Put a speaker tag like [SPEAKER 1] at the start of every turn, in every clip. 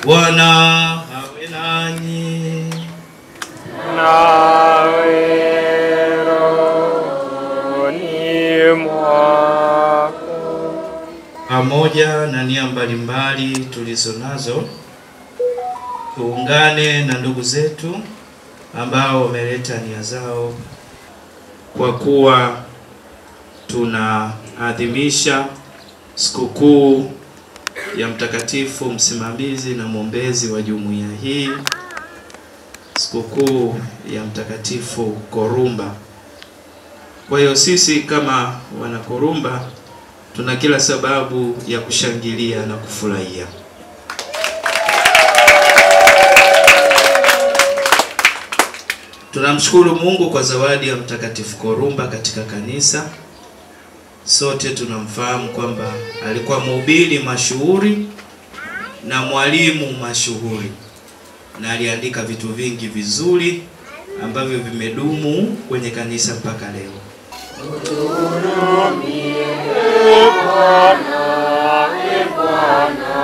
[SPEAKER 1] Bwana awe nanyi.
[SPEAKER 2] Nawe rohoni mwako.
[SPEAKER 1] Pamoja na nia mbalimbali tulizo nazo, tuungane na ndugu zetu ambao wameleta nia zao, kwa kuwa tunaadhimisha sikukuu ya mtakatifu msimamizi na mwombezi wa jumuiya hii, sikukuu ya mtakatifu Korumba. Kwa hiyo sisi kama wana Korumba tuna kila sababu ya kushangilia na kufurahia. Tunamshukuru Mungu kwa zawadi ya mtakatifu Korumba katika kanisa. Sote tunamfahamu kwamba alikuwa mhubiri mashuhuri na mwalimu mashuhuri, na aliandika vitu vingi vizuri ambavyo vimedumu kwenye kanisa mpaka leo.
[SPEAKER 2] Uturumie Bwana, Bwana,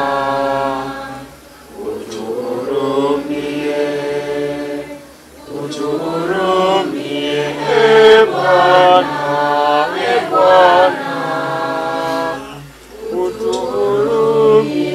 [SPEAKER 2] uturumie, uturumie Bwana, Bwana, uturumie.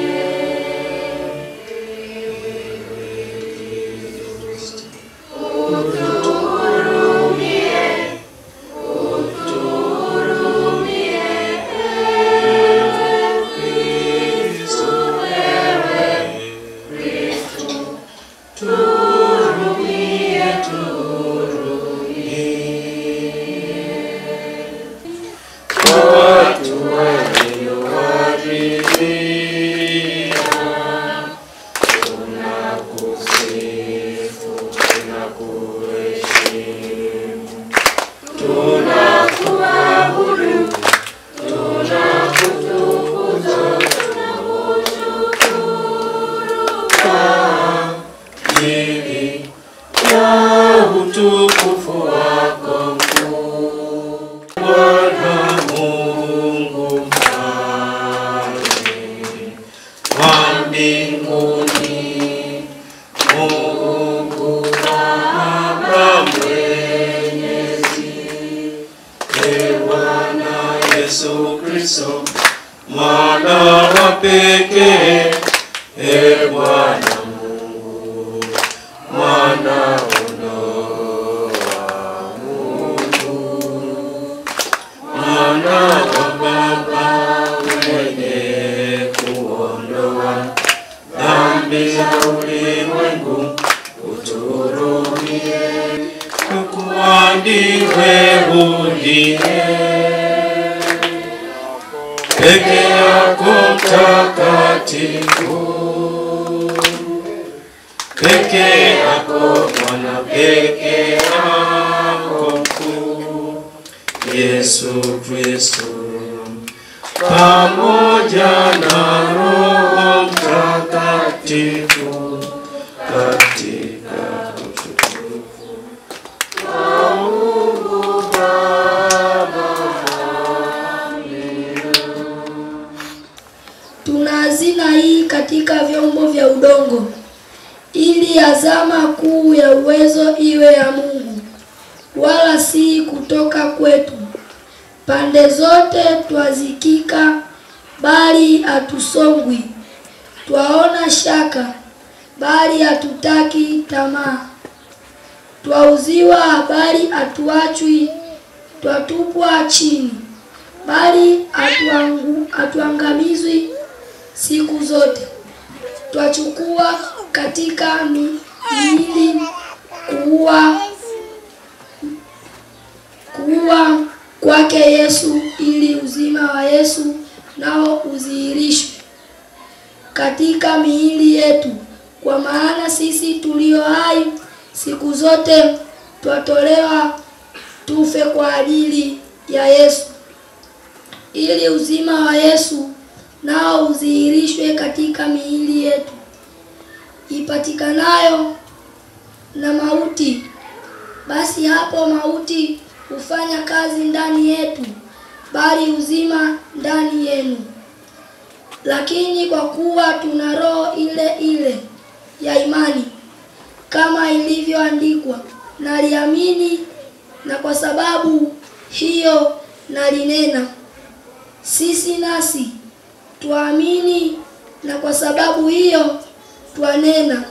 [SPEAKER 1] Yesu Kristo, mwana wa pekee, Bwana Mungu, mwana wa Mungu, mwana wa Baba, mwenye kuondoa dhambi za ulimwengu, uturumie, tukuandikwe uliye peke yako mtakatifu, peke yako Bwana, peke yako mkuu, Yesu Kristo, pamoja na Roho Mtakatifu, katika utukufu wa Mungu Baba.
[SPEAKER 3] Tuna hazina hii katika vyombo vya udongo, ili azama kuu ya uwezo iwe ya Mungu, wala si kutoka kwetu. Pande zote twazikika, bali hatusongwi. Twaona shaka, bali hatutaki tamaa. Twauziwa, bali hatuachwi. Twatupwa chini, bali hatuangamizwi siku zote. Twachukua katika miili kuua kwake Yesu, ili uzima wa Yesu nao udhihirishwe katika miili yetu. Kwa maana sisi tulio hai siku zote twatolewa tufe kwa ajili ya Yesu, ili uzima wa Yesu nao udhihirishwe katika miili yetu ipatikanayo na mauti. Basi hapo mauti hufanya kazi ndani yetu, bali uzima ndani yenu. Lakini kwa kuwa tuna roho ile ile ya imani, kama ilivyoandikwa, naliamini na kwa sababu hiyo nalinena. Sisi nasi tuamini na kwa sababu hiyo twanena,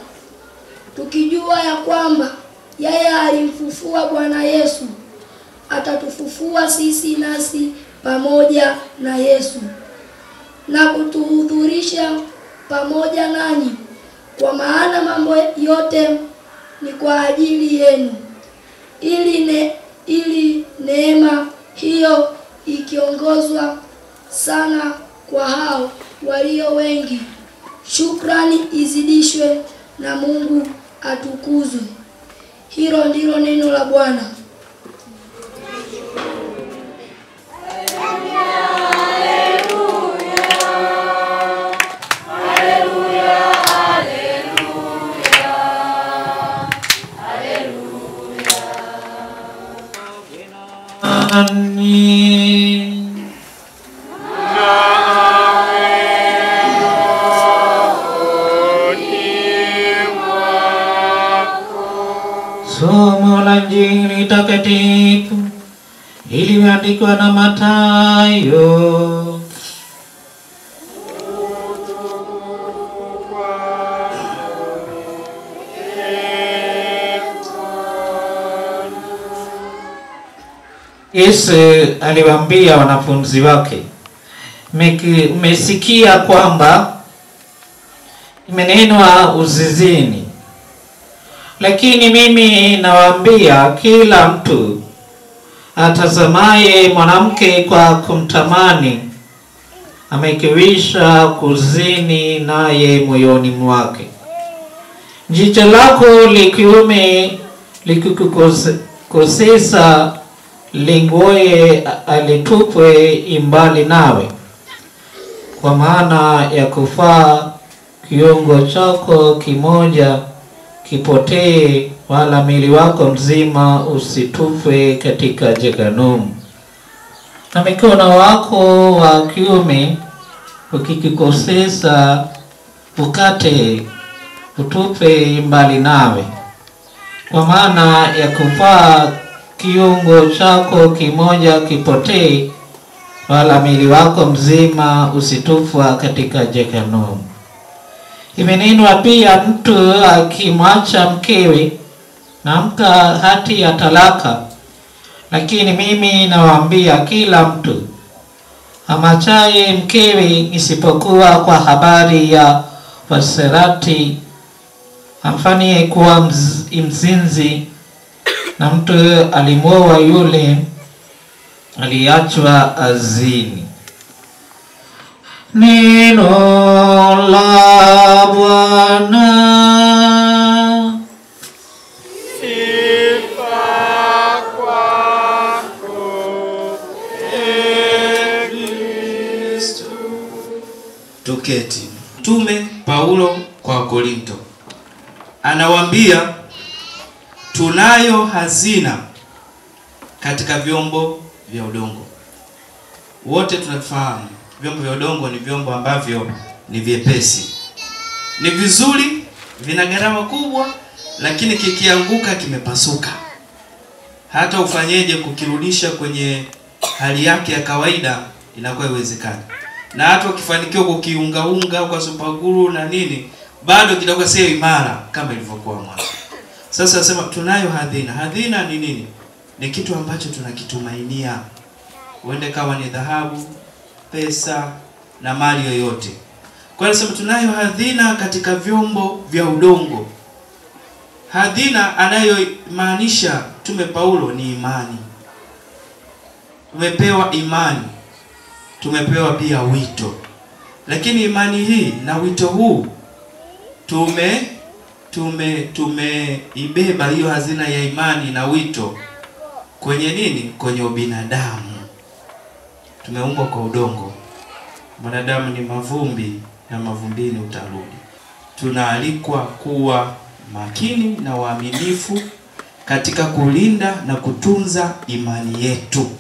[SPEAKER 3] tukijua ya kwamba yeye alimfufua Bwana Yesu, atatufufua sisi nasi pamoja na Yesu na kutuhudhurisha pamoja nanyi, kwa maana mambo yote ni kwa ajili yenu, ili neema hiyo ikiongozwa sana kwa hao walio wengi, shukrani izidishwe na Mungu atukuzwe. Hilo ndilo neno la Bwana.
[SPEAKER 4] Somo la Injili takatifu iliyoandikwa na Mathayo. Yesu aliwaambia wanafunzi wake, mmesikia kwamba imenenwa usizini. Lakini mimi nawaambia, kila mtu atazamaye mwanamke kwa kumtamani amekwisha kuzini naye moyoni mwake. Jicho lako likiume likikukosesa, lingoe alitupwe imbali nawe, kwa maana ya kufaa kiungo chako kimoja kipotee, wala mwili wako mzima usitupwe katika jehanamu. Na mikono wako wa kiume ukikukosesa, ukate, utupe mbali nawe, kwa maana ya kufaa kiungo chako kimoja kipotee, wala mwili wako mzima usitupwa katika jehanamu. Imenenwa pia, mtu akimwacha mkewe na mka hati ya talaka. Lakini mimi nawaambia, kila mtu amwachaye mkewe, isipokuwa kwa habari ya uasherati, amfanyie kuwa mzinzi, na mtu alimwoa yule aliachwa azini. Neno la Bwana.
[SPEAKER 2] Sifa kwako, Ee Kristo.
[SPEAKER 1] Tuketi. Mtume Paulo kwa Korinto anawaambia, tunayo hazina katika vyombo vya udongo. Wote tunafahamu vyombo vya udongo ni vyombo ambavyo ni vyepesi, ni vizuri, vina gharama kubwa, lakini kikianguka kimepasuka. Hata ufanyeje kukirudisha kwenye hali yake ya kawaida inakuwa iwezekani. Na hata ukifanikiwa kukiungaunga kwa supaguru na nini, bado kitakuwa sio imara kama ilivyokuwa mwanzo. Sasa nasema tunayo hazina. Hazina ni nini? Ni kitu ambacho tunakitumainia. Uende kama ni dhahabu, pesa na mali yoyote. Kwa hiyo nasema tunayo hazina katika vyombo vya udongo. Hazina anayomaanisha Mtume Paulo ni imani. Tumepewa imani. Tumepewa pia wito. Lakini imani hii na wito huu tumeibeba hiyo hazina ya imani na wito kwenye nini? Kwenye ubinadamu. Tumeumbwa kwa udongo. Mwanadamu ni mavumbi na mavumbini utarudi. Tunaalikwa kuwa makini na waaminifu katika kulinda na kutunza imani yetu.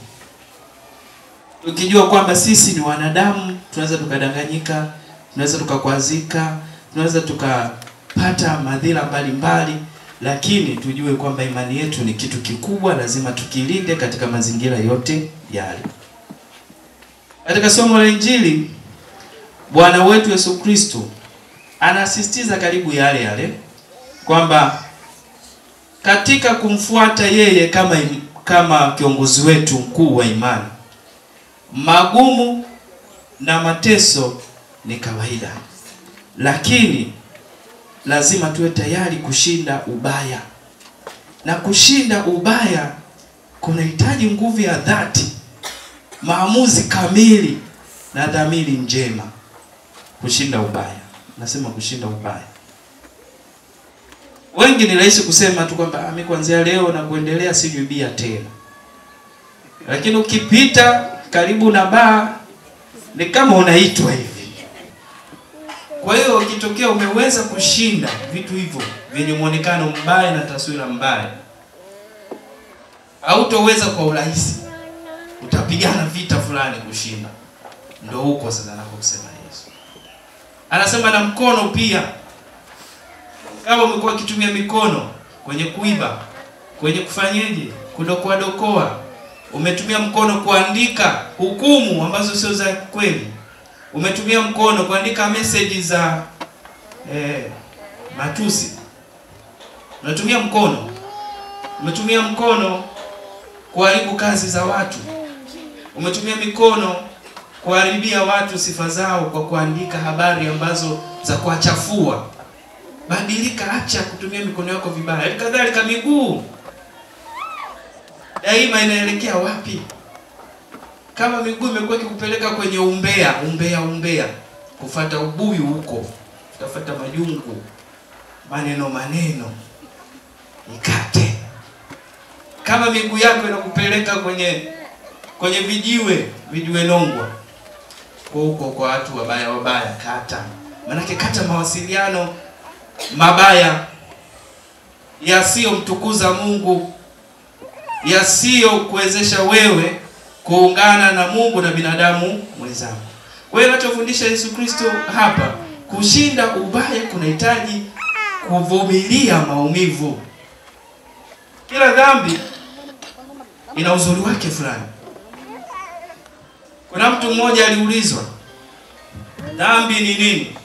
[SPEAKER 1] tukijua kwamba sisi ni wanadamu, tunaweza tukadanganyika, tunaweza tukakwazika, tunaweza tukapata madhila mbalimbali, lakini tujue kwamba imani yetu ni kitu kikubwa, lazima tukilinde katika mazingira yote yale. Katika somo la Injili, Bwana wetu Yesu Kristo anasisitiza karibu yale yale kwamba katika kumfuata yeye kama kiongozi wetu mkuu wa imani, magumu na mateso ni kawaida, lakini lazima tuwe tayari kushinda ubaya. Na kushinda ubaya kunahitaji nguvu ya dhati, maamuzi kamili na dhamiri njema. Kushinda ubaya, nasema kushinda ubaya. Wengi ni rahisi kusema tu kwamba mimi kuanzia leo na kuendelea sinywi bia tena. Lakini ukipita karibu na baa ni kama unaitwa hivi. Kwa hiyo ukitokea umeweza kushinda vitu hivyo vyenye muonekano mbaya na taswira mbaya, hautoweza kwa urahisi. Utapigana vita fulani kushinda. Ndio huko sasa anaposema Yesu. Anasema na mkono pia. Kama umekuwa ukitumia mikono kwenye kuiba, kwenye kufanyeje, kudokoa, umetumia mkono kuandika hukumu ambazo sio za kweli, umetumia mkono kuandika message za matusi, umetumia mkono kuharibu kazi za watu, umetumia mikono kuharibia watu sifa zao kwa kuandika habari ambazo za kuachafua, badilika, acha kutumia mikono yako vibaya. Kadhalika miguu daima inaelekea wapi? Kama miguu imekuwa ikikupeleka kwenye umbea, kufuata ubuyu huko, utafuata majungu, maneno, ikate. Kama miguu yako inakupeleka kwenye vijiwe nongwa, huko kwa watu wabaya, kata. Manake kata mawasiliano mabaya yasiyo mtukuza Mungu, yasiyo kuwezesha wewe kuungana na Mungu na binadamu mwenzako. Kwa hiyo anachofundisha Yesu Kristo hapa, kushinda ubaya kunahitaji kuvumilia maumivu. Kila dhambi ina uzuri wake fulani. Kuna mtu mmoja aliulizwa, dhambi ni nini?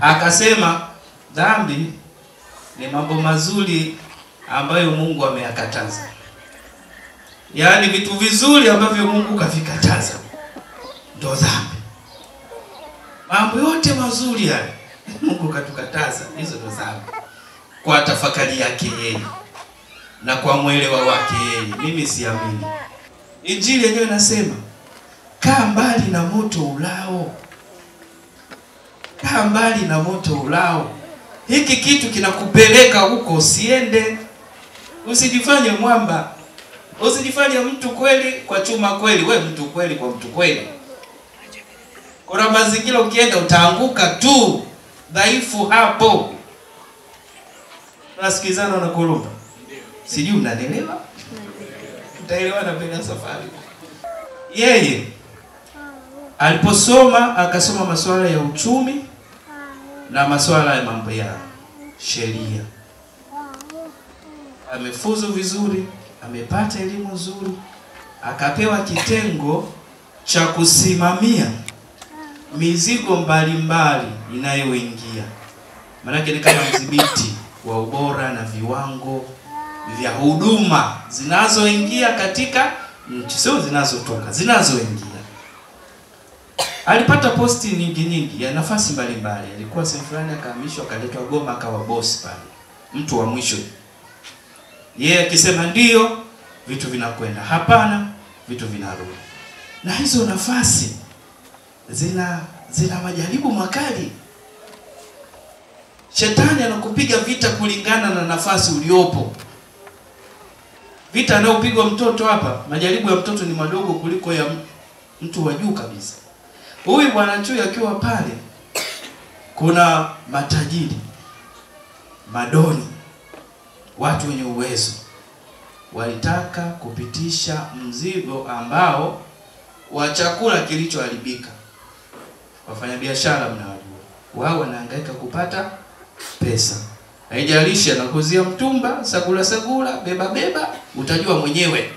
[SPEAKER 1] Akasema dhambi ni mambo mazuri ambayo Mungu ameyakataza. Yaani vitu vizuri ambavyo Mungu kavikataza ndio dhambi. Mambo yote mazuri yale Mungu katukataza, hizo ndio dhambi. Kwa tafakari yake yeye na kwa mwelewa wake yeye, mimi siamini. Injili yenyewe inasema, kaa mbali na moto ulao. Kaa mbali na moto ulao. Hiki kitu kinakupeleka huko, usiende. Usijifanye mwamba. Usijifanye mtu kweli kwa chuma kweli. Wewe mtu kweli kwa mtu kweli. Kuna mazingira ukienda utaanguka tu. Dhaifu hapo. Nasikizana na kurumba. Sijui mnanielewa? Utaelewana bila safari. Yeye aliposoma akasoma masuala ya uchumi na masuala ya mambo ya sheria. Amefuzu vizuri, amepata elimu nzuri, akapewa kitengo cha kusimamia mizigo mbalimbali inayoingia. Maana ni kama mdhibiti wa ubora na viwango vya huduma zinazoingia katika nchi, sio zinazotoka, zinazoingia. Alipata posti nyingi ya nafasi mbalimbali. Alikuwa sehemu fulani akahamishwa, akaletwa Goma, akawa boss pale, mtu wa mwisho. Yeye akisema ndio, vitu vinakwenda; hapana, vitu vinarudi. Na hizo nafasi zina majaribu makali. Shetani anakupiga vita kulingana na nafasi uliopo. Vita anayopigwa mtoto hapa, majaribu ya mtoto ni madogo kuliko ya mtu wa juu kabisa. Huyu bwana Chui akiwa pale, kuna matajiri, madoni, watu wenye uwezo walitaka kupitisha mzigo ambao wa chakula kilichoharibika. Wafanyabiashara mnawajua, wao wanahangaika kupata pesa. Haijalishi anakuzia mtumba, sagula, beba, utajua mwenyewe.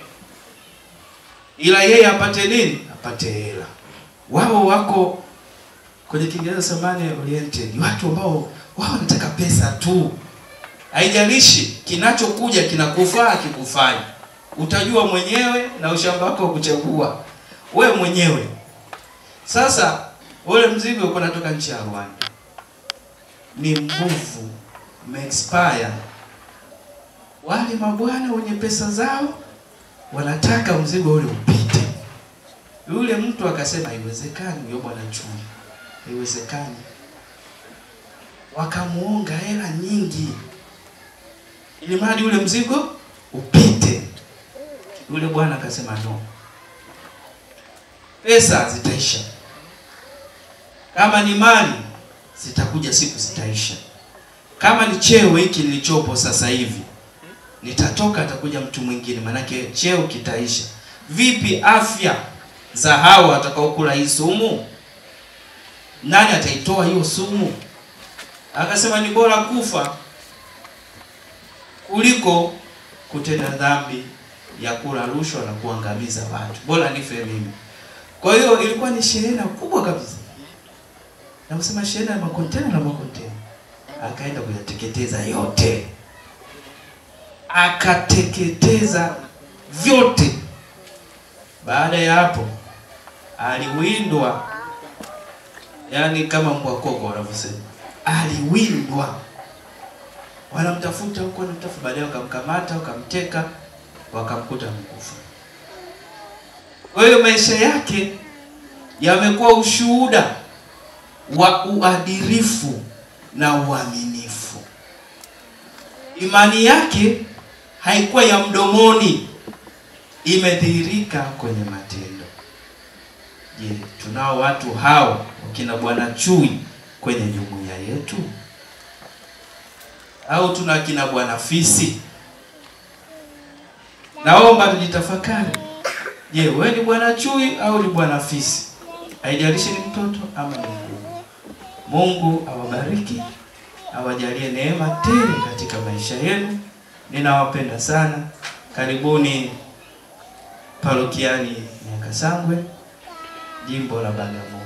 [SPEAKER 1] Ila yeye apate nini? Apate hela. Wao wako kwenye Kiingereza samani oriented, watu ambao wao wanataka pesa tu. Haijalishi kinachokuja kinakufaa kikufanya. Utajua mwenyewe na ushamba wako kuchagua wewe mwenyewe. Sasa ule mzigo uko natoka nchi ya Rwanda. Ni mbovu, umeexpire. Wale mabwana wenye pesa zao wanataka mzigo ule upite. Yule mtu akasema haiwezekani, yule bwana chumi. Haiwezekani. Wakamuonga hela nyingi ili mradi ule mzigo upite. Yule bwana akasema no. Pesa zitaisha. Kama ni mali zitakuja, siku zitaisha. Kama ni cheo hiki nilichopo sasa hivi, nitatoka, atakuja mtu mwingine, manake cheo kitaisha. Vipi afya za hao watakaokula hii sumu? Nani ataitoa hiyo sumu? Akasema ni bora kufa kuliko kutenda dhambi ya kula rushwa na kuangamiza watu. Bora nife mimi. Kwa hiyo ilikuwa ni shehena kubwa kabisa. Na kusema shehena ya makontena na makontena. Akaenda kuyateketeza yote. Akateketeza vyote. Baada ya hapo aliwindwa, yani kama mbwa koko wanavyosema. Aliwindwa. Wanamtafuta huko, wanamtafuta, baadaye wakamkamata, wakamteka, wakamkuta mkufa. Kwa hiyo maisha yake yamekuwa ushuhuda wa uadilifu na uaminifu. Imani yake haikuwa ya mdomoni, imedhihirika kwenye matendo. Je, tunao watu hao wakina Bwana Chui kwenye jumuiya yetu? Au tuna kina Bwana Fisi? Naomba tujitafakari. Je, wewe ni Bwana Chui au ni Bwana Fisi? Haijalishi ni mtoto ama ni mkubwa. Mungu awabariki, awajalie neema tele katika maisha yenu. Ninawapenda sana. Karibuni parokiani Nyakasangwe, jimbo la Bagamoyo.